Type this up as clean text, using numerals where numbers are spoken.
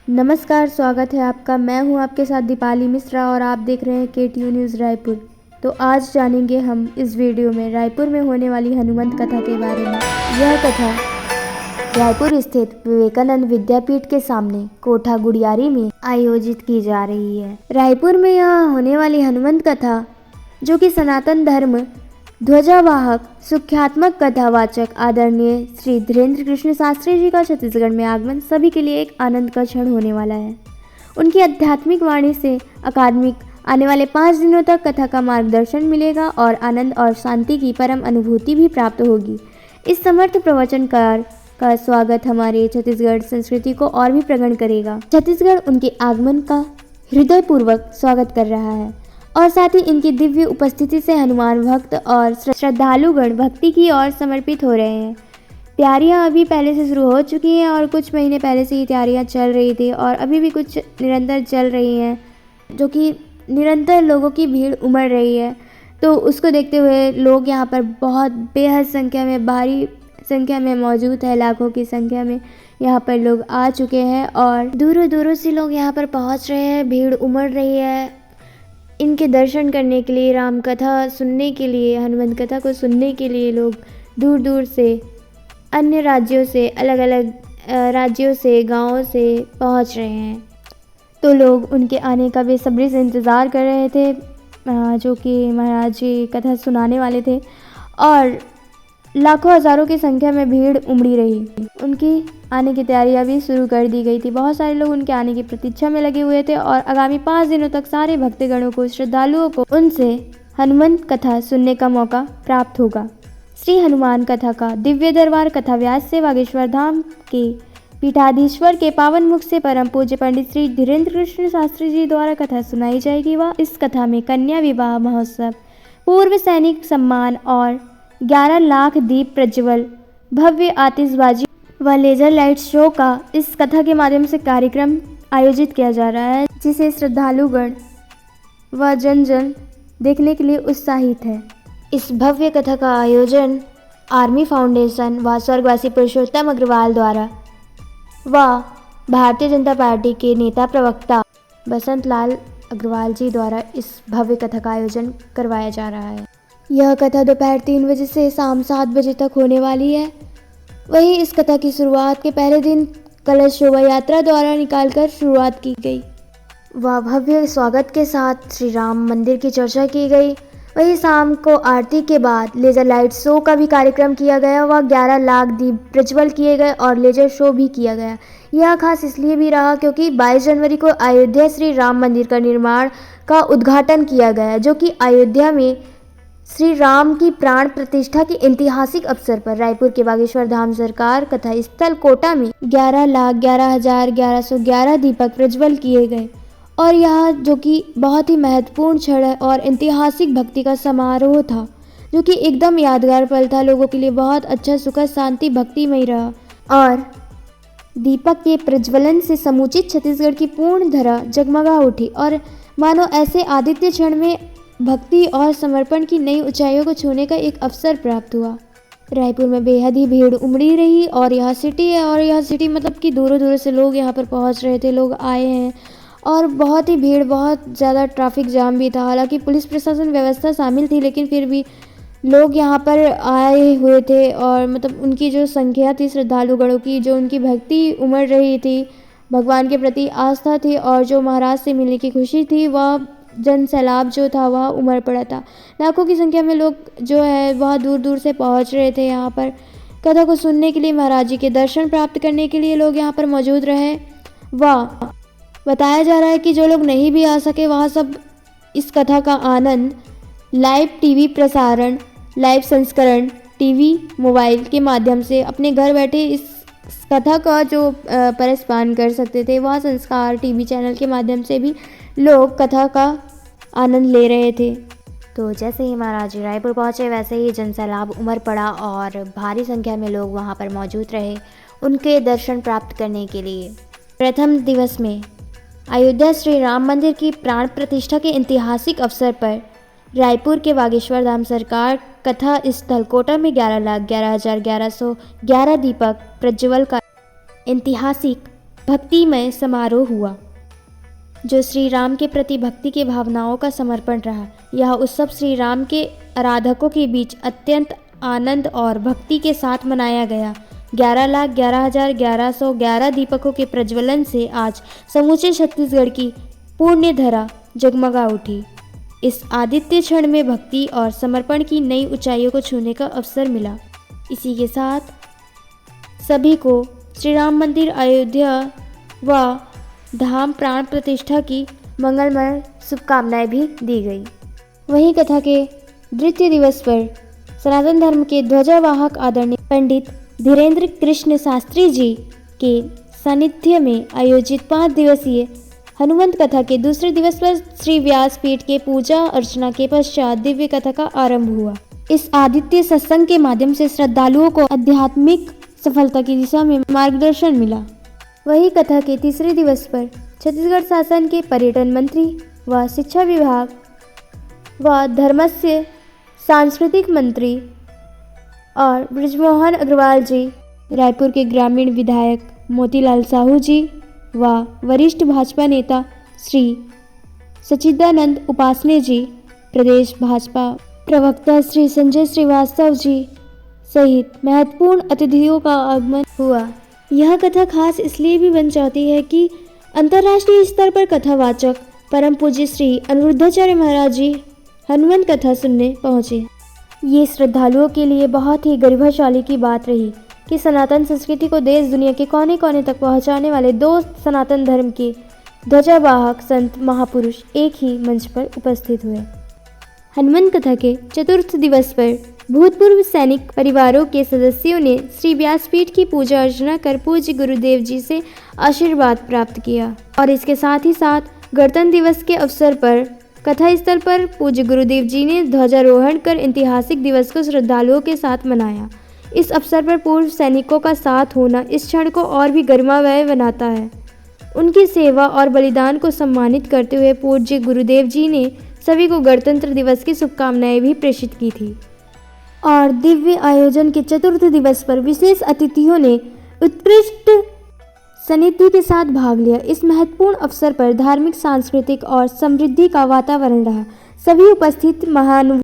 नमस्कार, स्वागत है आपका। मैं हूं आपके साथ दीपाली मिश्रा और आप देख रहे हैं KTU न्यूज़ रायपुर। तो आज जानेंगे हम इस वीडियो में रायपुर में होने वाली हनुमंत कथा के बारे में। यह कथा रायपुर स्थित विवेकानंद विद्यापीठ के सामने कोठा गुड़ियारी में आयोजित की जा रही है। रायपुर में यह होने वाली हनुमंत कथा, जो कि सनातन धर्म ध्वजावाहक सुख्यात्मक कथावाचक आदरणीय श्री धीरेन्द्र कृष्ण शास्त्री जी का छत्तीसगढ़ में आगमन सभी के लिए एक आनंद का क्षण होने वाला है। उनकी आध्यात्मिक वाणी से अकादमिक आने वाले 5 दिनों तक कथा का मार्गदर्शन मिलेगा और आनंद और शांति की परम अनुभूति भी प्राप्त होगी। इस समर्थ प्रवचनकार का स्वागत हमारे छत्तीसगढ़ संस्कृति को और भी प्रगाढ़ करेगा। छत्तीसगढ़ उनके आगमन का हृदयपूर्वक स्वागत कर रहा है और साथ ही इनकी दिव्य उपस्थिति से हनुमान भक्त और श्रद्धालुगण भक्ति की ओर समर्पित हो रहे हैं। तैयारियां अभी पहले से शुरू हो चुकी हैं और कुछ महीने पहले से ही तैयारियां चल रही थी और अभी भी कुछ निरंतर चल रही हैं, जो कि निरंतर लोगों की भीड़ उमड़ रही है। तो उसको देखते हुए लोग यहाँ पर बहुत बेहद संख्या में, भारी संख्या में मौजूद है। लाखों की संख्या में यहाँ पर लोग आ चुके हैं और दूरों दूरों से लोग यहाँ पर पहुँच रहे हैं। भीड़ उमड़ रही है इनके दर्शन करने के लिए, राम कथा सुनने के लिए, हनुमंत कथा को सुनने के लिए लोग दूर दूर से, अन्य राज्यों से, अलग अलग राज्यों से, गांवों से पहुंच रहे हैं। तो लोग उनके आने का बेसब्री से इंतज़ार कर रहे थे, जो कि महाराज जी कथा सुनाने वाले थे और लाखों हज़ारों की संख्या में भीड़ उमड़ी रही। उनकी आने की तैयारियां भी शुरू कर दी गई थी। बहुत सारे लोग उनके आने की प्रतीक्षा में लगे हुए थे और आगामी 5 दिनों तक सारे भक्तगणों को, श्रद्धालुओं को उनसे हनुमंत कथा सुनने का मौका प्राप्त होगा। श्री हनुमान कथा का दिव्य दरबार कथा व्यास से बागेश्वर धाम के पीठाधीश्वर के पावन मुख से परम पूज्य पंडित श्री धीरेन्द्र कृष्ण शास्त्री जी द्वारा कथा सुनाई जाएगी। वह इस कथा में कन्या विवाह महोत्सव, पूर्व सैनिक सम्मान और 11 लाख दीप प्रज्वल, भव्य आतिशबाजी व लेजर लाइट शो का इस कथा के माध्यम से कार्यक्रम आयोजित किया जा रहा है, जिसे श्रद्धालुगण व जन जन देखने के लिए उत्साहित है। इस भव्य कथा का आयोजन आर्मी फाउंडेशन व स्वर्गवासी पुरुषोत्तम अग्रवाल द्वारा व भारतीय जनता पार्टी के नेता प्रवक्ता बसंत लाल अग्रवाल जी द्वारा इस भव्य कथा का आयोजन करवाया जा रहा है। यह कथा दोपहर 3 बजे से शाम 7 बजे तक होने वाली है। वहीं इस कथा की शुरुआत के पहले दिन कलश शोभा यात्रा द्वारा निकालकर शुरुआत की गई। वह भव्य स्वागत के साथ श्री राम मंदिर की चर्चा की गई। वहीं शाम को आरती के बाद लेजर लाइट शो का भी कार्यक्रम किया गया। वह 11 लाख दीप प्रज्वल किए गए और लेजर शो भी किया गया। यह खास इसलिए भी रहा क्योंकि 22 जनवरी को अयोध्या श्री राम मंदिर का निर्माण का उद्घाटन किया गया, जो कि अयोध्या में श्री राम की प्राण प्रतिष्ठा के ऐतिहासिक अवसर पर रायपुर के बागेश्वर धाम सरकार कथा स्थल कोटा में 11,11,1111 दीपक प्रज्वल किए गए और यह, जो कि बहुत ही महत्वपूर्ण क्षण है और ऐतिहासिक भक्ति का समारोह था, जो कि एकदम यादगार पल था। लोगों के लिए बहुत अच्छा, सुखद, शांति, भक्तिमय रहा और दीपक के प्रज्वलन से समूची छत्तीसगढ़ की पूर्ण धरा जगमगा उठी और मानो ऐसे आदित्य क्षण में भक्ति और समर्पण की नई ऊंचाइयों को छूने का एक अवसर प्राप्त हुआ। रायपुर में बेहद ही भीड़ उमड़ी रही और यह सिटी है और यह सिटी मतलब कि दूरों दूरों से लोग यहाँ पर पहुँच रहे थे, लोग आए हैं और बहुत ही भीड़, बहुत ज़्यादा ट्रैफिक जाम भी था। हालांकि पुलिस प्रशासन व्यवस्था शामिल थी, लेकिन फिर भी लोग यहाँ पर आए हुए थे और मतलब उनकी जो संख्या थी श्रद्धालुगणों की, जो उनकी भक्ति उमड़ रही थी, भगवान के प्रति आस्था थी और जो महाराज से मिलने की खुशी थी, वह जन सैलाब जो था वह उमड़ पड़ा था। लाखों की संख्या में लोग जो है वह दूर दूर से पहुंच रहे थे यहाँ पर कथा को सुनने के लिए, महाराज जी के दर्शन प्राप्त करने के लिए लोग यहाँ पर मौजूद रहे। वह बताया जा रहा है कि जो लोग नहीं भी आ सके वह सब इस कथा का आनंद लाइव टीवी प्रसारण, लाइव संस्करण, टीवी, मोबाइल के माध्यम से अपने घर बैठे इस कथा का जो परस्पान कर सकते थे। वह संस्कार टीवी चैनल के माध्यम से भी लोग कथा का आनंद ले रहे थे। तो जैसे ही महाराज जी रायपुर पहुँचे, वैसे ही जनसैलाब उमड़ पड़ा और भारी संख्या में लोग वहाँ पर मौजूद रहे उनके दर्शन प्राप्त करने के लिए। प्रथम दिवस में अयोध्या श्री राम मंदिर की प्राण प्रतिष्ठा के ऐतिहासिक अवसर पर रायपुर के बागेश्वर धाम सरकार कथा स्थल कोटा में 11,11,1111 दीपक प्रज्वल का ऐतिहासिक भक्तिमय समारोह हुआ, जो श्री राम के प्रति भक्ति के भावनाओं का समर्पण रहा। यह उत्सव श्री राम के आराधकों के बीच अत्यंत आनंद और भक्ति के साथ मनाया गया। 11,11,1111 दीपकों के प्रज्वलन से आज समूचे छत्तीसगढ़ की पुण्य धरा जगमगा उठी। इस आदित्य क्षण में भक्ति और समर्पण की नई ऊंचाइयों को छूने का अवसर मिला। इसी के साथ सभी को श्री राम मंदिर अयोध्या व धाम प्राण प्रतिष्ठा की मंगलमय शुभकामनाएं भी दी गई। वहीं कथा के द्वितीय दिवस पर सनातन धर्म के ध्वजावाहक आदरणीय पंडित धीरेन्द्र कृष्ण शास्त्री जी के सानिध्य में आयोजित 5 दिवसीय हनुमंत कथा के दूसरे दिवस पर श्री व्यासपीठ के पूजा अर्चना के पश्चात दिव्य कथा का आरंभ हुआ। इस आदित्य सत्संग के माध्यम से श्रद्धालुओं को आध्यात्मिक सफलता की दिशा में मार्गदर्शन मिला। वही कथा के तीसरे दिवस पर छत्तीसगढ़ शासन के पर्यटन मंत्री व शिक्षा विभाग व धर्मस्य सांस्कृतिक मंत्री और बृजमोहन अग्रवाल जी, रायपुर के ग्रामीण विधायक मोतीलाल साहू जी व वरिष्ठ भाजपा नेता श्री सच्चिदानंद उपासने जी, प्रदेश भाजपा प्रवक्ता श्री संजय श्रीवास्तव जी सहित महत्वपूर्ण अतिथियों का आगमन हुआ। यह कथा खास इसलिए भी बन जाती है कि अंतर्राष्ट्रीय स्तर पर कथावाचक परम पूज्य श्री अनिरुद्धाचार्य महाराज जी हनुमंत कथा सुनने पहुँचे। ये श्रद्धालुओं के लिए बहुत ही गरिमाशाली की बात रही कि सनातन संस्कृति को देश दुनिया के कोने कोने तक पहुंचाने वाले 2 सनातन धर्म के ध्वजावाहक संत महापुरुष एक ही मंच पर उपस्थित हुए। हनुमंत कथा के चतुर्थ दिवस पर भूतपूर्व सैनिक परिवारों के सदस्यों ने श्री व्यासपीठ की पूजा अर्चना कर पूज्य गुरुदेव जी से आशीर्वाद प्राप्त किया और इसके साथ ही साथ गणतंत्र दिवस के अवसर पर कथा स्थल पर पूज्य गुरुदेव जी ने ध्वजारोहण कर ऐतिहासिक दिवस को श्रद्धालुओं के साथ मनाया। इस अवसर पर पूर्व सैनिकों का साथ होना इस क्षण को और भी गरिमामय बनाता है। उनकी सेवा और बलिदान को सम्मानित करते हुए पूज्य गुरुदेव जी ने सभी को गणतंत्र दिवस की शुभकामनाएं भी प्रेषित की थी। और दिव्य आयोजन के चतुर्थ दिवस पर विशेष अतिथियों ने उत्कृष्ट सानिध्य के साथ भाग लिया। इस महत्वपूर्ण अवसर पर धार्मिक, सांस्कृतिक और समृद्धि का वातावरण रहा। सभी उपस्थित महानुभाव